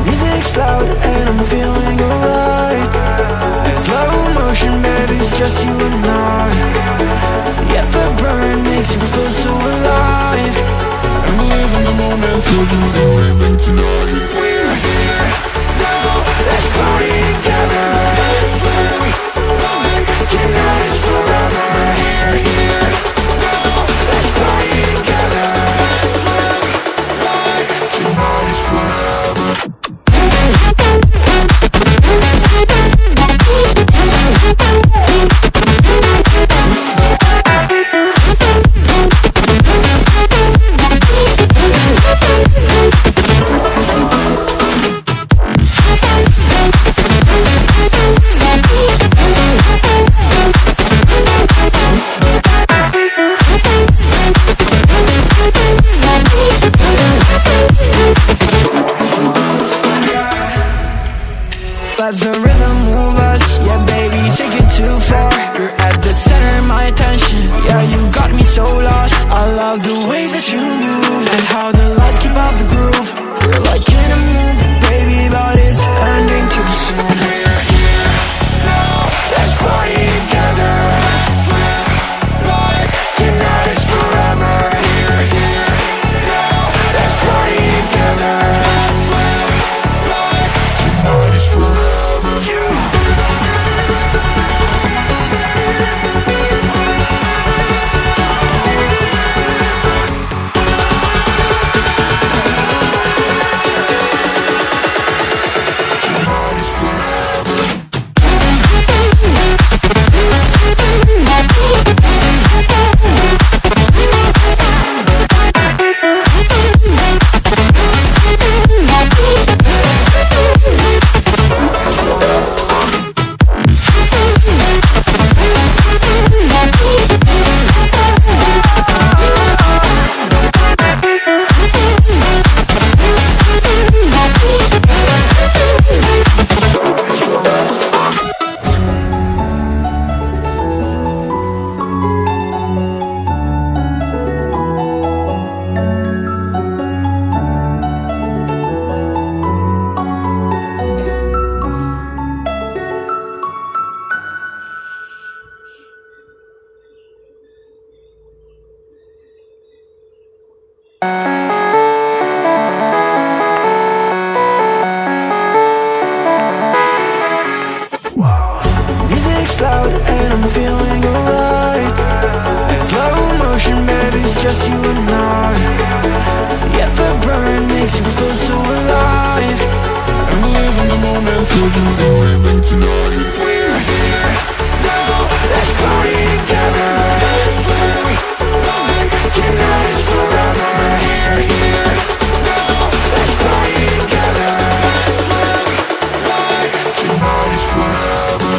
Music's loud and I'm feeling alright. In slow motion, baby, it's just you and I. Yeah, the burn makes you feel so alive. I'm living the moment till you leaving tonight. We're here now, let's party together. Let's live life, tonight is forever. We're here now, let's party together. Let's live life, tonight is forever. Let the rhythm move us, yeah baby, take it too far. You're at the center of my attention, yeah you got me so lost. I love the way that you move and how the lights keep out the groove. We're like in a movie, baby, but it's ending too soon. We're here now, let's party together. Let's live life, tonight is forever. We're here now, let's party together. Let's live life, tonight is forever. Music's loud and I'm feeling alright. In slow motion, baby, it's just you and I. Yeah, the burn makes you feel so alive. I'm living the moment till you leaving tonight. We're here now, let's party together. Let's live life, tonight is forever. We're here now, let's party together. Let's live life, tonight is forever.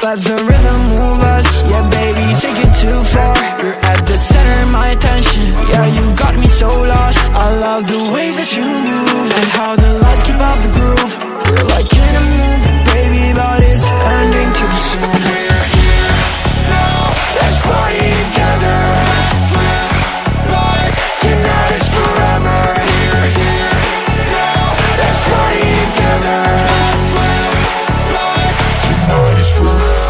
Let the rhythm move us, yeah baby, take it too far. You're at the center of my attention, yeah you got me so lost. I love the way that you move and how the lights keep out the groove. We're like in a movie, baby, but it's ending too soon. We're here now, let's party together. Let's live life, tonight is forever. We're here now, let's party together. Let's live life, tonight is forever.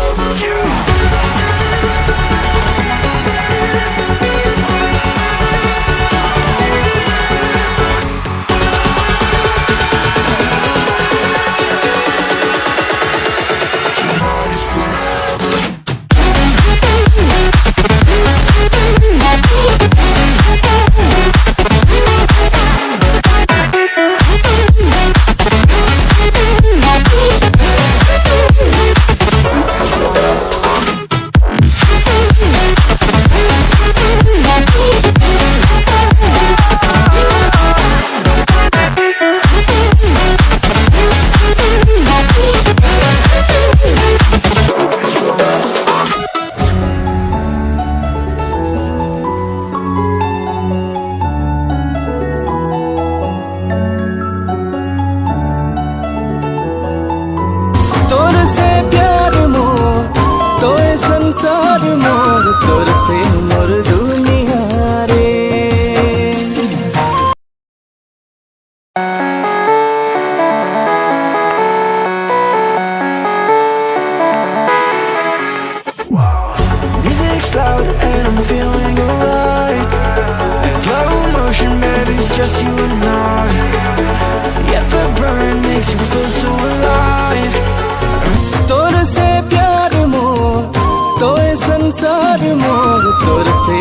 feeling alright. In slow motion, baby, it's just you and I. Yeah, the burn makes you feel so alive. तोर से प्यार मोर, तोए संसार मोर, तोर से